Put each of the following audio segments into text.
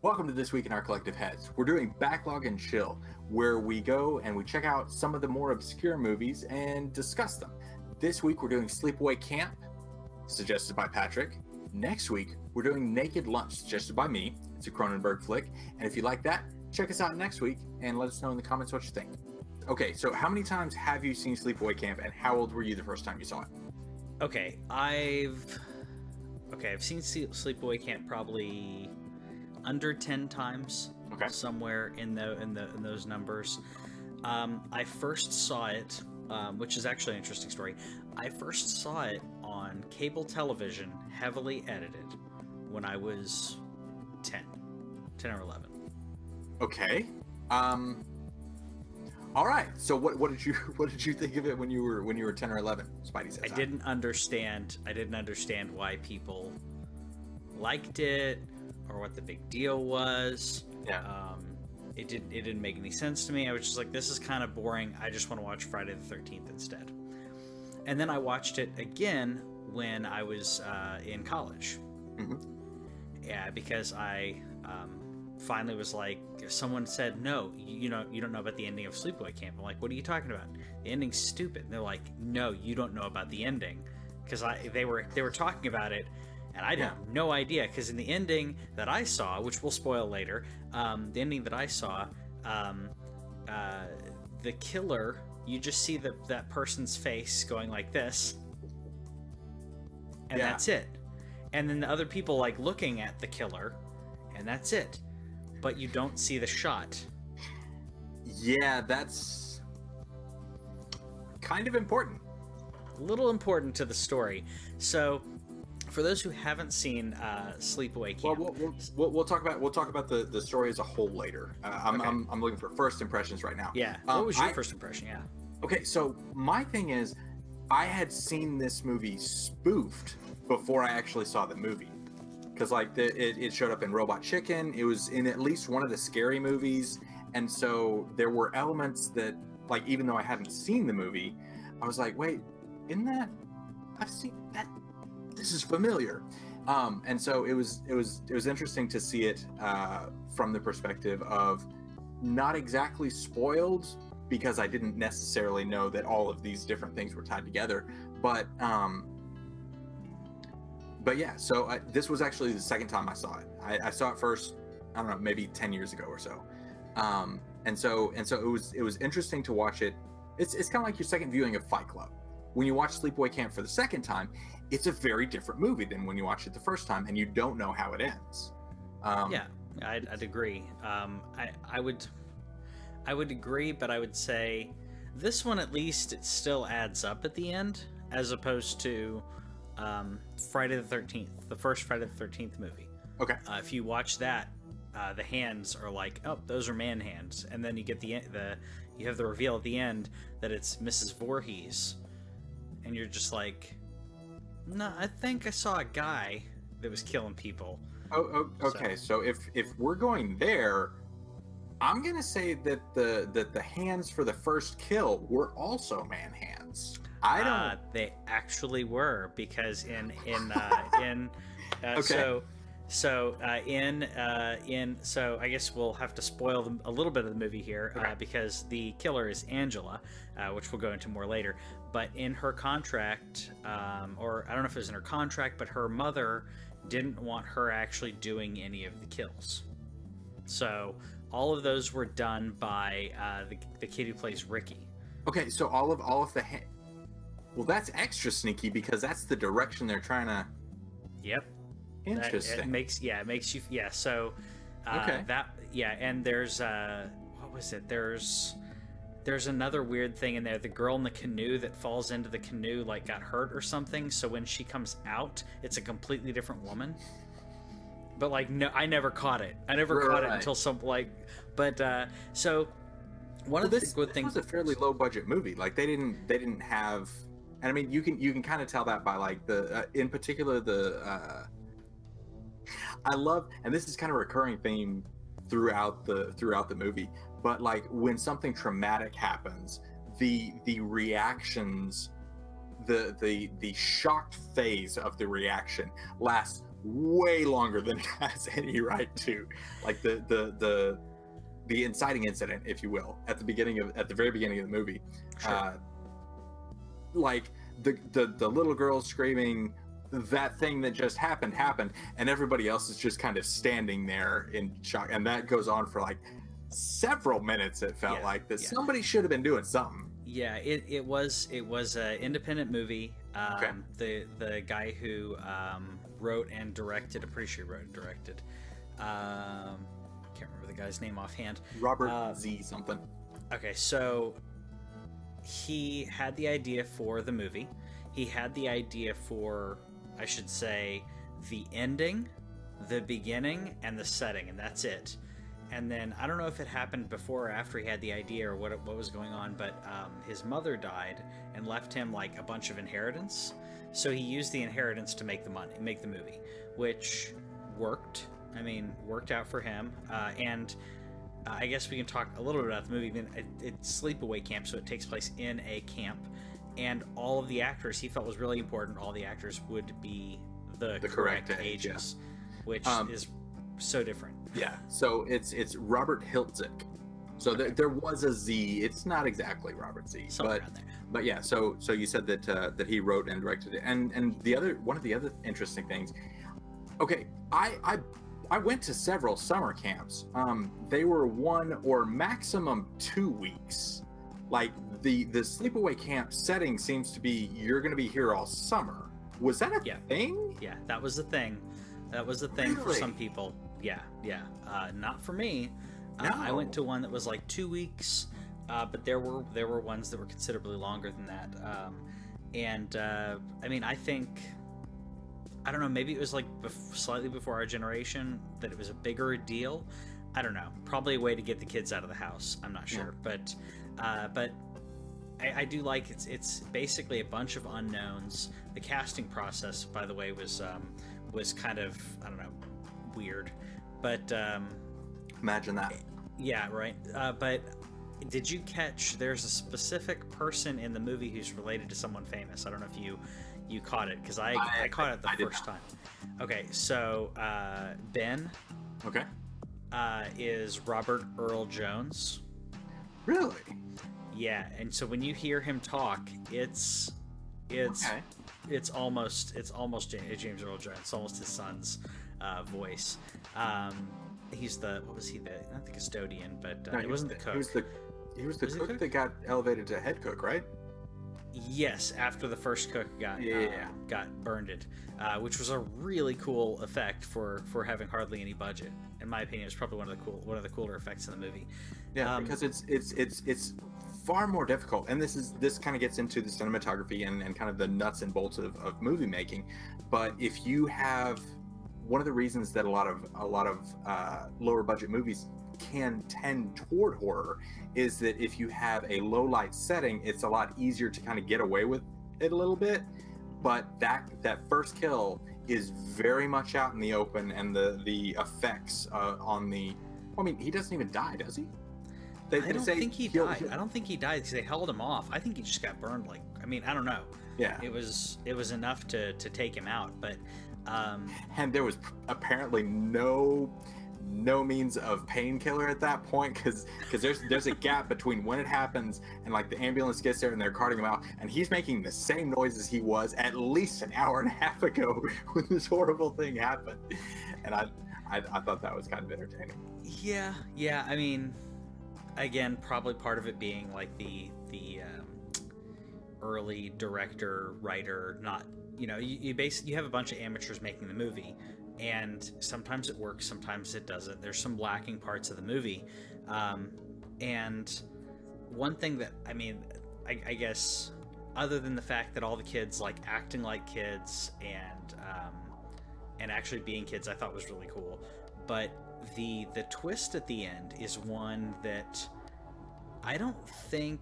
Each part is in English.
Welcome to This Week in Our Collective Heads. We're doing Backlog and Chill, where we go and we check out some of the more obscure movies and discuss them. This week we're doing Sleepaway Camp, suggested by Patrick. Next week we're doing Naked Lunch, suggested by me. It's a Cronenberg flick. And if you like that, check us out next week and let us know in the comments what you think. Okay, so how many times have you seen Sleepaway Camp, and how old were you the first time you saw it? Okay, I've seen Sleepaway Camp probably under 10 times. Okay. Somewhere in those numbers. I first saw it, which is actually an interesting story. I first saw it on cable television, heavily edited, when I was 10 or 11. Okay. All right. So what did you think of it when you were 10 or 11? Spidey says I didn't understand why people liked it or what the big deal was. Yeah. It didn't make any sense to me. I was just like, this is kind of boring. I just want to watch Friday the 13th instead. And then I watched it again when I was in college. Mm-hmm. Yeah, because I finally was like, someone said, no, you don't know about the ending of Sleepaway Camp. I'm like, what are you talking about? The ending's stupid. And they're like, no, you don't know about the ending, because they were talking about it, and I had no idea. Because in the ending that I saw, which we'll spoil later, the ending that I saw, the killer, you just see that person's face going like this, and that's it. And then the other people like looking at the killer, and that's it. But you don't see the shot. Yeah, that's kind of important. A little important to the story. So, for those who haven't seen Sleepaway Camp, we'll talk about the story as a whole later. I'm looking for first impressions right now. Yeah. What was your first impression? Yeah. Okay, so my thing is, I had seen this movie spoofed before I actually saw the movie. Because it showed up in Robot Chicken. It was in at least one of the Scary Movies, and so there were elements that, like, even though I hadn't seen the movie, I was like, wait, isn't that? I've seen that. This is familiar. And so it was interesting to see it from the perspective of not exactly spoiled, because I didn't necessarily know that all of these different things were tied together, but yeah, so this was actually the second time I saw it. I saw it first, I don't know, maybe 10 years ago or so. And so it was interesting to watch it. It's kind of like your second viewing of Fight Club. When you watch Sleepaway Camp for the second time, it's a very different movie than when you watch it the first time, and you don't know how it ends. Yeah, I'd agree. I would agree, but I would say this one, at least, it still adds up at the end, as opposed to Friday the 13th, the first Friday the 13th movie. Okay. If you watch that, the hands are like, oh, those are man hands, and then you get you have the reveal at the end that it's Mrs. Voorhees, and you're just like, no, I think I saw a guy that was killing people. Oh, okay. So if we're going there, I'm gonna say that the hands for the first kill were also man hands. I don't. They actually were, because in okay. So I guess we'll have to spoil a little bit of the movie here, okay. Because the killer is Angela, which we'll go into more later. But in her contract, or I don't know if it was in her contract, but her mother didn't want her actually doing any of the kills. So all of those were done by the kid who plays Ricky. Okay, so all of the well, that's extra sneaky, because that's the direction they're trying to. Yep. Interesting. It makes you So okay. And there's what was it? There's another weird thing in there. The girl in the canoe that falls into the canoe got hurt or something. So when she comes out, it's a completely different woman. But no, I never caught it. I never caught it until But so one of the good things. This was a fairly low budget movie. They didn't have. And I mean, you can kind of tell that by the in particular I love, and this is kind of a recurring theme throughout the movie, but when something traumatic happens, the reactions, the shocked phase of the reaction lasts way longer than it has any right to. Like the inciting incident, if you will, at the very beginning of the movie. Sure. Like the little girl screaming, that thing that just happened, and everybody else is just kind of standing there in shock, and that goes on for like several minutes. It felt like that somebody should have been doing something. Yeah, it was an independent movie. The guy who wrote and directed, I'm pretty sure he wrote and directed. Can't remember the guy's name offhand. Robert Z something. Okay, so he had the idea for the movie. He had the idea for, I should say, the ending, the beginning, and the setting, and that's it. And then I don't know if it happened before or after he had the idea or what was going on, but his mother died and left him like a bunch of inheritance. So he used the inheritance to make the movie, which worked. I mean, worked out for him. And I guess we can talk a little bit about the movie. I mean, it's Sleepaway Camp, so it takes place in a camp. And all of the actors he felt was really important. All the actors would be the correct ages, which is so different. Yeah, so it's Robert Hiltzik. So there was a Z. It's not exactly Robert Z, but yeah. So you said that he wrote and directed it, and one of the other interesting things. Okay, I went to several summer camps. They were 1 or maximum 2 weeks. Like the Sleepaway Camp setting seems to be you're going to be here all summer. Was that a thing? Yeah, that was the thing. That was the thing for some people. Yeah. Not for me. No. I went to one that was like 2 weeks, but there were ones that were considerably longer than that. I mean, I think, I don't know, maybe it was like slightly before our generation that it was a bigger deal. I don't know. Probably a way to get the kids out of the house. I'm not sure, but I do like it's basically a bunch of unknowns. The casting process, by the way, was kind of, I don't know, weird, but imagine that. Yeah, right. But did you catch? There's a specific person in the movie who's related to someone famous. I don't know if you caught it, because I caught it the first time. Okay, so Ben. Okay. Is Robert Earl Jones. Really? Yeah, and so when you hear him talk, it's almost James Earl Jones. It's almost his son's voice. He's what was he, not the custodian, but it wasn't the cook. He was the cook that got elevated to head cook, right? Yes, after the first cook got burned, which was a really cool effect for having hardly any budget. In my opinion, it was probably one of the cooler effects in the movie. Yeah, because it's far more difficult, and this kind of gets into the cinematography and kind of the nuts and bolts of movie making. But if you have, one of the reasons that a lot of lower budget movies can tend toward horror is that if you have a low light setting, it's a lot easier to kind of get away with it a little bit. But that first kill is very much out in the open, and the effects on the, I mean, he doesn't even die, does he? I don't think he died. I don't think he died because they held him off. I think he just got burned. Like, I mean, I don't know. Yeah. It was enough to take him out, but and there was apparently no means of painkiller at that point, because there's a gap between when it happens and like the ambulance gets there and they're carting him out, and he's making the same noise as he was at least an hour and a half ago when this horrible thing happened. And I thought that was kind of entertaining. Yeah. I mean, again, probably part of it being like the early director writer, not, you basically, you have a bunch of amateurs making the movie, and sometimes it works, sometimes it doesn't. There's some lacking parts of the movie, and one thing that, I mean, I guess, other than the fact that all the kids like acting like kids and actually being kids, I thought was really cool, but the twist at the end is one that I don't think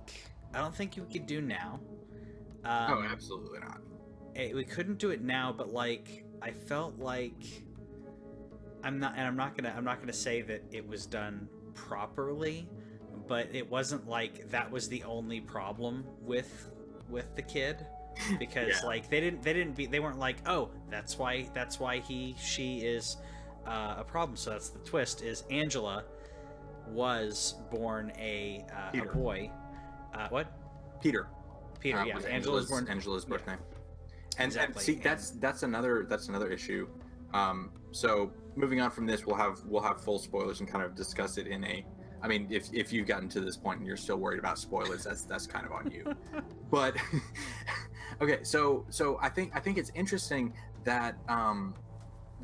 you could do now. Oh, absolutely not. We couldn't do it now, but like, I felt like, I'm not gonna say that it was done properly, but it wasn't like that was the only problem with the kid. because like they weren't like, oh, that's why she is a problem. So that's the twist, is Angela was born a boy. What? Peter. Peter, yeah. Was Angela was born Angela's birth name. And, exactly. and see, that's another issue. So moving on from this, we'll have full spoilers and kind of discuss it in a. I mean, if you've gotten to this point and you're still worried about spoilers, that's kind of on you. But okay, so I think it's interesting that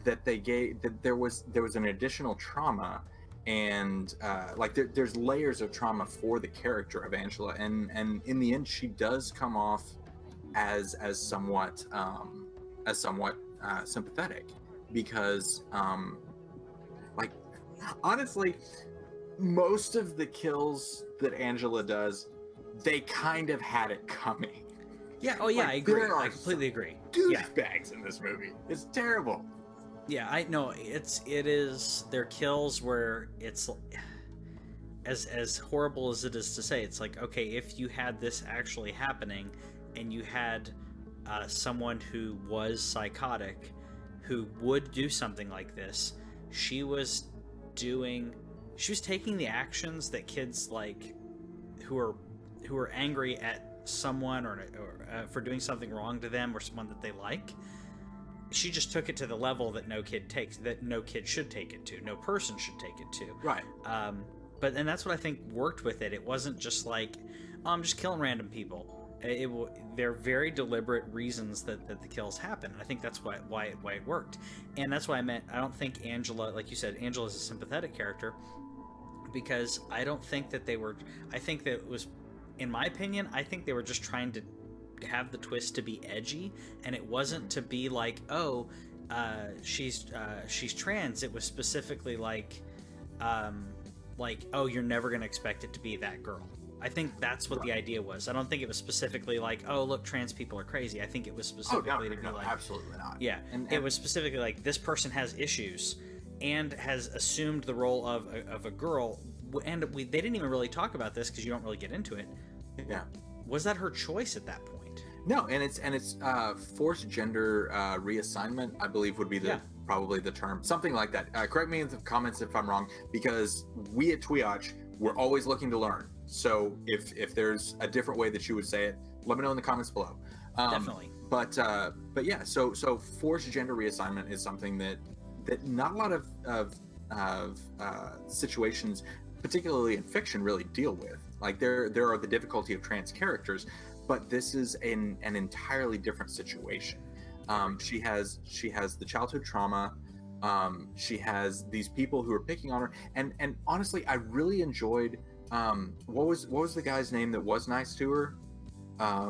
that there was an additional trauma, and like there's layers of trauma for the character of Angela, and in the end she does come off as somewhat sympathetic, because like honestly, most of the kills that Angela does, they kind of had it coming. Yeah. Oh yeah, like, I agree. I completely agree. Douchebags in this movie. It's terrible. Yeah, I know. It is their kills where it's as horrible as it is to say. It's like, okay, if you had this actually happening, and you had someone who was psychotic, who would do something like this, she was taking the actions that kids like who are angry at someone or for doing something wrong to them or someone that they like. She just took it to the level that no kid should take it to, no person should take it to. Right. And that's what I think worked with it. It wasn't just like, oh, I'm just killing random people. They're very deliberate reasons that the kills happen. And I think that's why it worked. And that's why I don't think Angela, like you said, Angela's a sympathetic character, because I don't think that I think that it was, in my opinion, I think they were just trying to have the twist to be edgy, and it wasn't to be like, oh, she's trans. It was specifically like, oh, you're never going to expect it to be that girl. I think that's what the idea was. I don't think it was specifically like, oh, look, trans people are crazy. I think it was specifically to be like, absolutely not. Yeah, and it was specifically like, this person has issues and has assumed the role of a girl, and they didn't even really talk about this because you don't really get into it. Yeah, was that her choice at that point? No, and it's forced gender reassignment, I believe, would be probably the term, something like that. Correct me in the comments if I'm wrong, because we at TWIOCH, we're always looking to learn. So if there's a different way that you would say it, let me know in the comments below. Definitely. But yeah, so forced gender reassignment is something that not a lot of situations, particularly in fiction, really deal with. Like there are the difficulty of trans characters, but this is an entirely different situation. She has the childhood trauma. She has these people who are picking on her, and honestly, I really enjoyed. What was the guy's name that was nice to her? I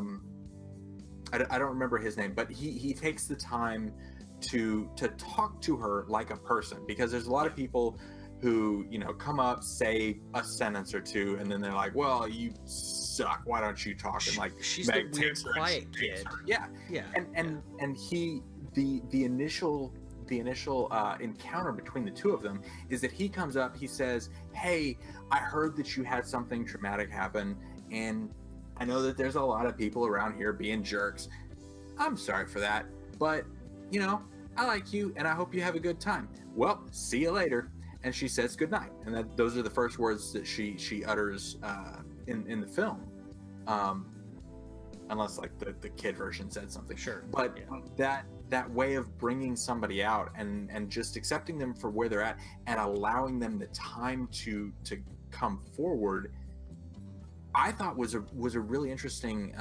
don't remember his name, but he takes the time to talk to her like a person, because there's a lot of people who, come up, say a sentence or two, and then they're like, well, you suck, why don't you talk? And like, she's the weird quiet kid. Yeah. And he the initial encounter between the two of them is that he comes up, he says, hey, I heard that you had something traumatic happen, and I know that there's a lot of people around here being jerks. I'm sorry for that, but I like you and I hope you have a good time. Well, see you later. And she says goodnight, and those are the first words that she utters in the film, unless like the kid version said something. Sure. But that way of bringing somebody out and just accepting them for where they're at and allowing them the time to come forward, I thought was a really interesting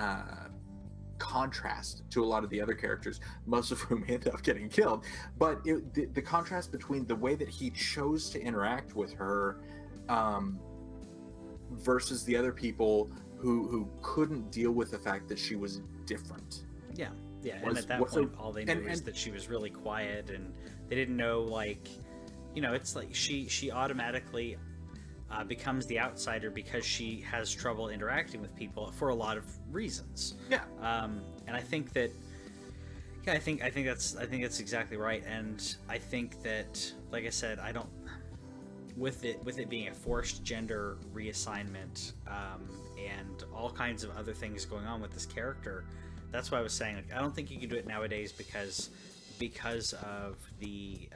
contrast to a lot of the other characters, most of whom end up getting killed. But the contrast between the way that he chose to interact with her versus the other people who couldn't deal with the fact that she was different. Yeah, and at that point, all they knew is that she was really quiet, and they didn't know, like, it's like she automatically becomes the outsider because she has trouble interacting with people for a lot of reasons. Yeah. And I think that, I think that's exactly right. And I think that, like I said, I don't, with it being a forced gender reassignment, and all kinds of other things going on with this character, that's why I was saying, like, I don't think you can do it nowadays because of the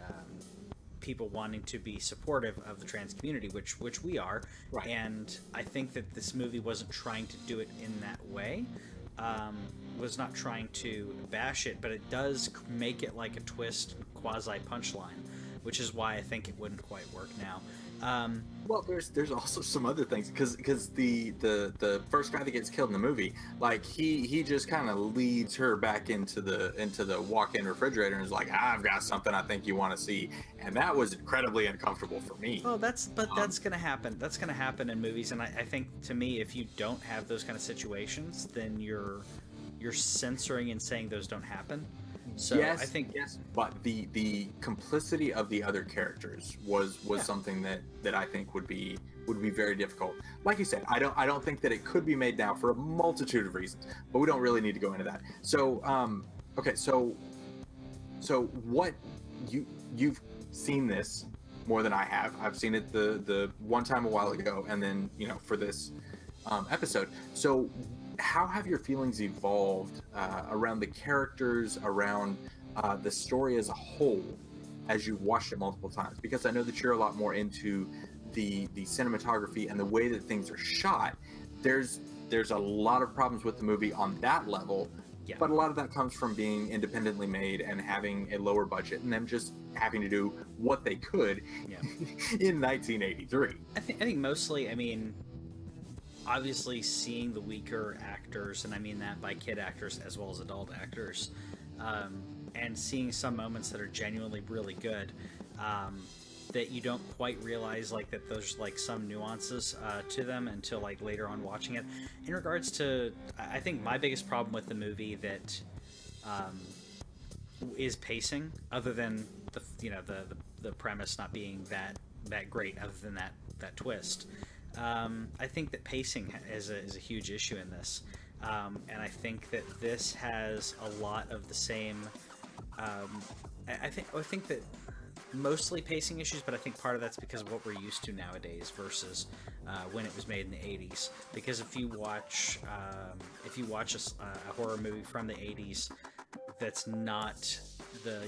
people wanting to be supportive of the trans community, which we are. Right. And I think that this movie wasn't trying to do it in that way. Was not trying to bash it, but it does make it like a twist quasi punchline, which is why I think it wouldn't quite work now. Well, there's also some other things because the first guy that gets killed in the movie, like he just kind of leads her back into the walk-in refrigerator and is like, I've got something I think you want to see, and that was incredibly uncomfortable for me. Well, that's gonna happen. That's gonna happen in movies, and I think, to me, if you don't have those kind of situations, then you're censoring and saying those don't happen. So yes, I think but the complicity of the other characters was something that I think would be very difficult. Like you said, I don't think that it could be made now for a multitude of reasons, but we don't really need to go into that. So okay, so what you've seen this more than I have. I've seen it the one time a while ago, and then for this episode. So how have your feelings evolved around the characters, around the story as a whole, as you've watched it multiple times? Because I know that you're a lot more into the cinematography and the way that things are shot. There's a lot of problems with the movie on that level, but a lot of that comes from being independently made and having a lower budget, and them just having to do what they could in 1983. I think mostly, I mean, obviously seeing the weaker actors, and I mean that by kid actors as well as adult actors, and seeing some moments that are genuinely really good, that you don't quite realize like that there's like some nuances to them until like later on watching it. In regards to, I think my biggest problem with the movie that is pacing, other than the premise not being that great, other than that twist. I think that pacing is a huge issue in this, and I think that this has a lot of the same. I think that mostly pacing issues, but I think part of that's because of what we're used to nowadays versus when it was made in the 80s. Because if you watch a horror movie from the 80s that's not the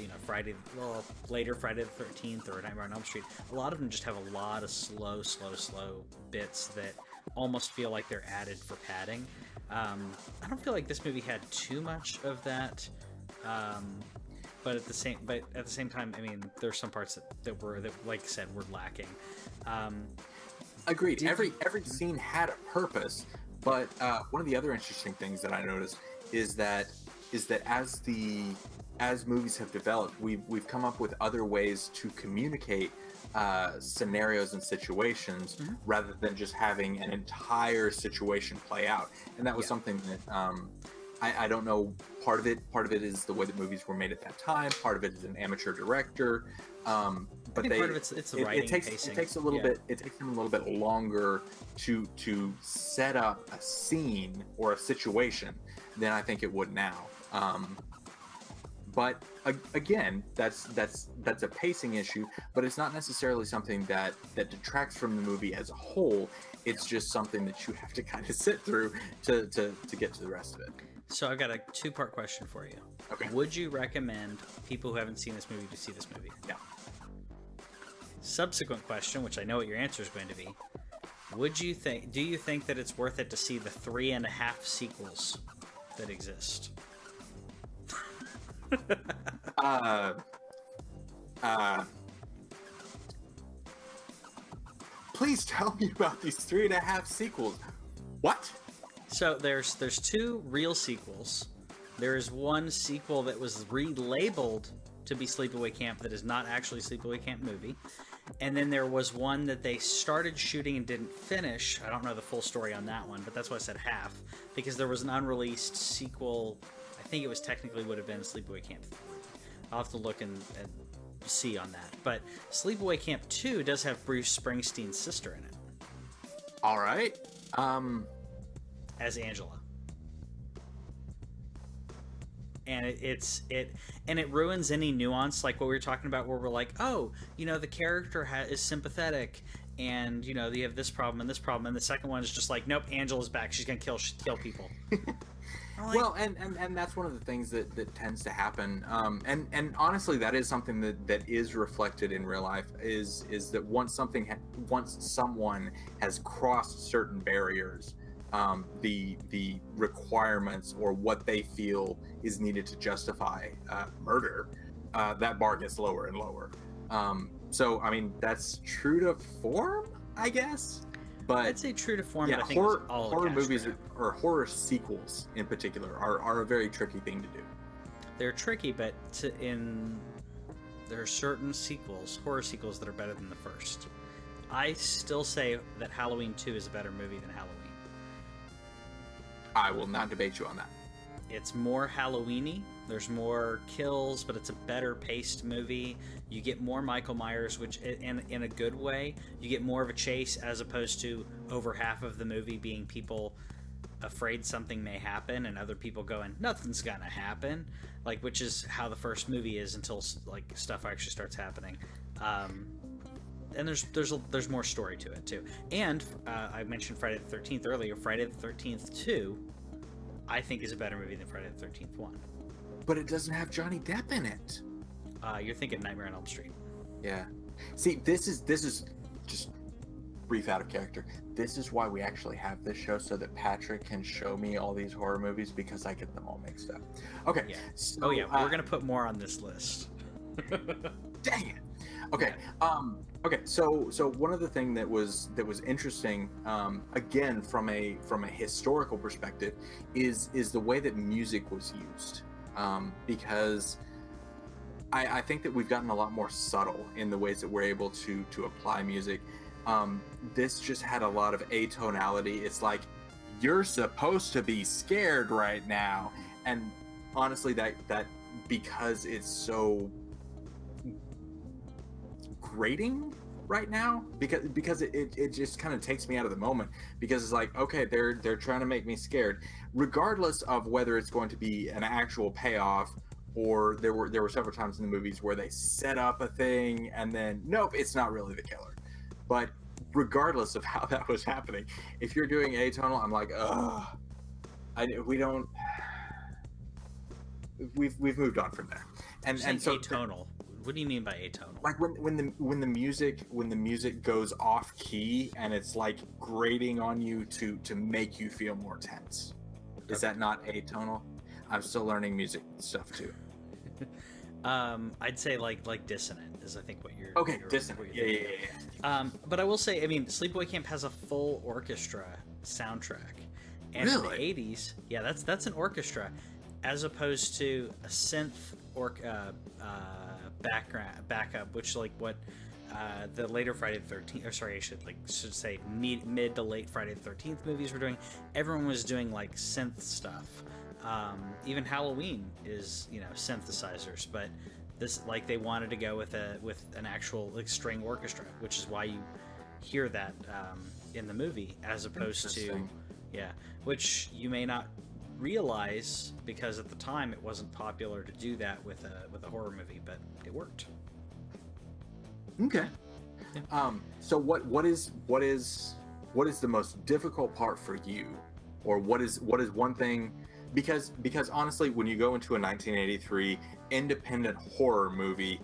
later Friday the 13th or Nightmare on Elm Street, a lot of them just have a lot of slow bits that almost feel like they're added for padding. I don't feel like this movie had too much of that, but at the same time, I mean, there's some parts that like I said, were lacking. Agreed. Every scene had a purpose, but one of the other interesting things that I noticed is that as movies have developed, we've come up with other ways to communicate scenarios and situations, rather than just having an entire situation play out. And that was something that I don't know. Part of it is the way that movies were made at that time. Part of it is an amateur director. But part of it's the writing, pacing. It takes them a little bit longer to set up a scene or a situation than I think it would now. But again, that's a pacing issue, but it's not necessarily something that detracts from the movie as a whole. It's just something that you have to kind of sit through to get to the rest of it. So I've got a 2-part question for you. Okay. Would you recommend people who haven't seen this movie to see this movie? Yeah. Subsequent question, which I know what your answer is going to be. Do you think that it's worth it to see the 3.5 sequels that exist? Please tell me about these 3.5 sequels. What? So there's 2 real sequels. There is one sequel that was relabeled to be Sleepaway Camp that is not actually Sleepaway Camp movie. And then there was one that they started shooting and didn't finish. I don't know the full story on that one, but that's why I said half, because there was an unreleased sequel. I think it was technically would have been Sleepaway Camp 3. I'll have to look and see on that. But Sleepaway Camp 2 does have Bruce Springsteen's sister in it. All right. As Angela. And it ruins any nuance, like what we were talking about, where we're like, oh, the character is sympathetic, and you have this problem and this problem, and the second one is just like, nope, Angela's back, she's gonna kill people. Like, Well, and that's one of the things that tends to happen. And honestly, that is something that is reflected in real life. Is that once someone has crossed certain barriers, the requirements or what they feel is needed to justify murder, that bar gets lower and lower. So I mean, that's true to form, I guess. But I'd say true to form. yeah, But I think it's all horror cash movies grab. or horror sequels in particular are a very tricky thing to do. They're tricky, but there are certain horror sequels that are better than the first. I still say that Halloween 2 is a better movie than Halloween. I will not debate you on that. It's more Halloween-y. There's more kills, but it's a better paced movie. You get more Michael Myers, which in a good way. You get more of a chase as opposed to over half of the movie being people afraid something may happen and other people going, nothing's gonna happen. Like, which is how the first movie is until like stuff actually starts happening. And there's more story to it too. And I mentioned Friday the 13th earlier. Friday the 13th 2, I think, is a better movie than Friday the 13th 1. But it doesn't have Johnny Depp in it. You're thinking Nightmare on Elm Street. Yeah. See, this is just brief out of character. This is why we actually have this show, so that Patrick can show me all these horror movies, because I get them all mixed up. Okay. Yeah. So, We're gonna put more on this list. Dang it. Okay. Okay. So one of the things that was interesting, again from a historical perspective, is the way that music was used, because I think that we've gotten a lot more subtle in the ways that we're able to apply music. This just had a lot of atonality. It's like, you're supposed to be scared right now, and honestly, that because it's so grating right now, because it just kind of takes me out of the moment, because it's like, okay, they're trying to make me scared, regardless of whether it's going to be an actual payoff, or there were several times in the movies where they set up a thing and then nope, it's not really the killer. But regardless of how that was happening, if you're doing atonal, I'm like, we've moved on from there. And so atonal. What do you mean by atonal? Like when the music goes off key and it's like grating on you to make you feel more tense. Is that not atonal? I'm still learning music stuff too. I'd say like dissonant is, I think, what you're. Okay, dissonant. Yeah. But I will say, I mean, Sleepaway Camp has a full orchestra soundtrack, and Really? in the '80s, yeah, that's an orchestra, as opposed to a synth backup, which like what the later Friday the 13th, or sorry, I should say mid to late Friday the 13th movies were doing. Everyone was doing like synth stuff. Even Halloween is, synthesizers, but this, like, they wanted to go with an actual like string orchestra, which is why you hear that in the movie, as opposed to, which you may not realize, because at the time it wasn't popular to do that with a horror movie, but it worked. Okay. Yeah. So what is the most difficult part for you, or what is one thing? Because honestly, when you go into a 1983 independent horror movie,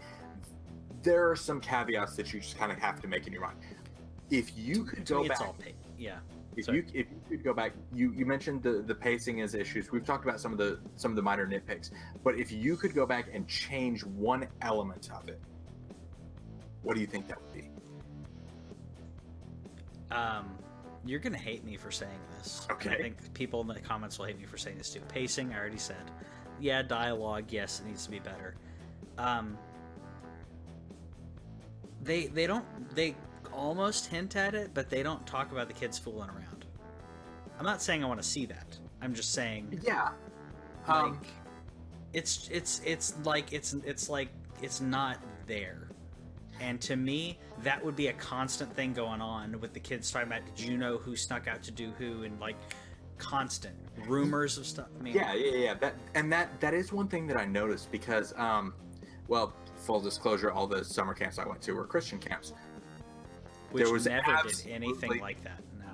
there are some caveats that you just kind of have to make in your mind. If you could go back, If you could go back, you mentioned the pacing as issues. We've talked about some of the minor nitpicks, but if you could go back and change one element of it, what do you think that would be? You're gonna hate me for saying this. Okay. And I think people in the comments will hate me for saying this too. Pacing, I already said. Yeah, dialogue, yes, it needs to be better. They almost hint at it, but they don't talk about the kids fooling around. I'm not saying I want to see that. I'm just saying, like, it's not there. And to me, that would be a constant thing going on with the kids talking about, did you know who snuck out to do who, and like constant rumors of stuff. I mean, yeah. That is one thing that I noticed, because, well, full disclosure, all the summer camps I went to were Christian camps. which there was never did anything like that. No.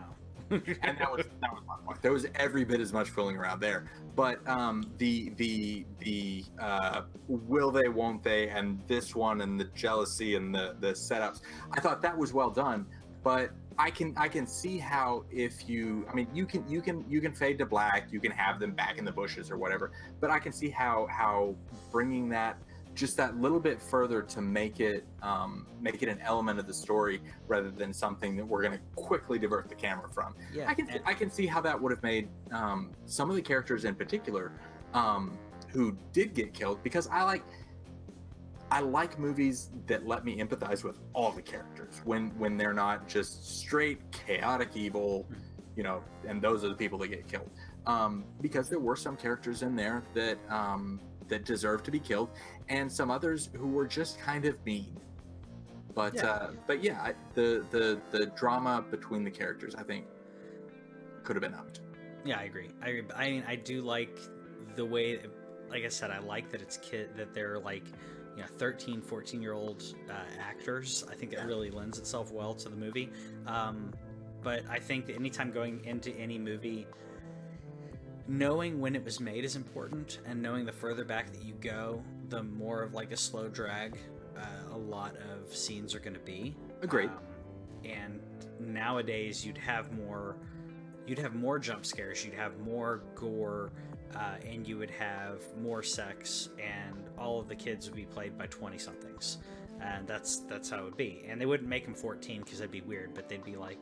And that was my point. There was every bit as much fooling around there. But the will they, won't they, and this one, and the jealousy and the setups, I thought that was well done. But I can see how, if you can fade to black, you can have them back in the bushes or whatever. But I can see how bringing that just that little bit further to make it an element of the story rather than something that we're going to quickly divert the camera from. Yeah, I can see how that would have made some of the characters in particular who did get killed, because I like movies that let me empathize with all the characters when they're not just straight chaotic evil, and those are the people that get killed. Because there were some characters in there that deserve to be killed, and some others who were just kind of mean. But yeah, the drama between the characters, I think, could have been upped. Yeah, I agree. I mean, I do like the way, like I said, I like that that they're like, 13, 14-year-old actors. I think that really lends itself well to the movie. But I think that anytime going into any movie, knowing when it was made is important, and knowing the further back that you go, the more of like a slow drag a lot of scenes are going to be. Agreed. And nowadays you'd have more jump scares, you'd have more gore, and you would have more sex, and all of the kids would be played by 20-somethings, and that's how it would be. And they wouldn't make them 14 because that'd be weird, but they'd be like,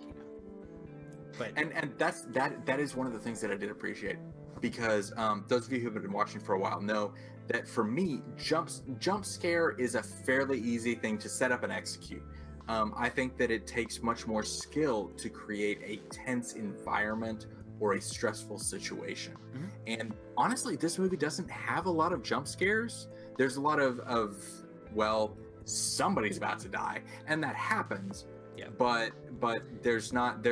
But and that is one of the things that I did appreciate, because those of you who have been watching for a while know that for me, jump scare is a fairly easy thing to set up and execute. I think that it takes much more skill to create a tense environment or a stressful situation. Mm-hmm. And honestly, this movie doesn't have a lot of jump scares. There's a lot of well, somebody's about to die, and that happens. Yeah. But there's not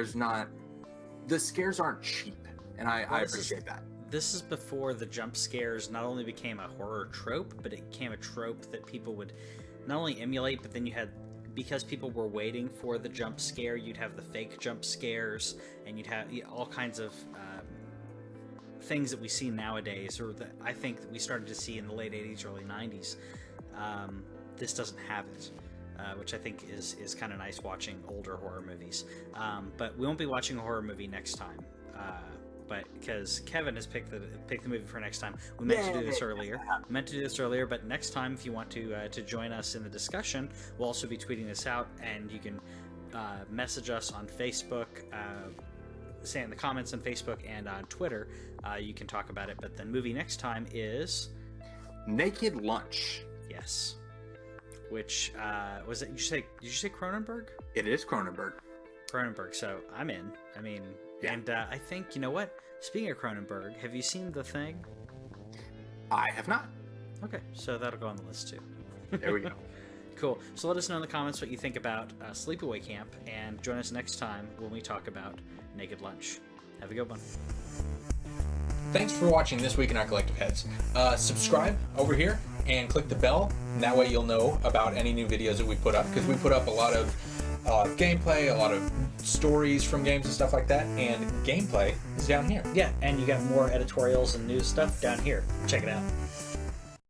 the scares aren't cheap, and I appreciate that. This is before the jump scares not only became a horror trope, but it became a trope that people would not only emulate, but then you had, because people were waiting for the jump scare, you'd have the fake jump scares, and you'd have all kinds of things that we see nowadays, or that I think that we started to see in the late 80s, early 90s. This doesn't have it. Which I think is kind of nice watching older horror movies. But we won't be watching a horror movie next time. But because Kevin has picked the movie for next time. We meant to do this earlier. But next time, if you want to join us in the discussion, we'll also be tweeting this out, and you can message us on Facebook, say in the comments on Facebook and on Twitter. You can talk about it. But the movie next time is Naked Lunch. Yes. Which was it? Did you say Cronenberg? It is Cronenberg. So I'm in. I mean, yeah. And I think, you know what? Speaking of Cronenberg, have you seen The Thing? I have not. Okay, so that'll go on the list too. There we go. Cool. So let us know in the comments what you think about Sleepaway Camp, and join us next time when we talk about Naked Lunch. Have a good one. Thanks for watching This Week in Our Collective Heads. Subscribe over here and click the bell, and that way you'll know about any new videos that we put up, because we put up a lot of gameplay, a lot of stories from games and stuff like that, and gameplay is down here. Yeah, and you got more editorials and news stuff down here. Check it out.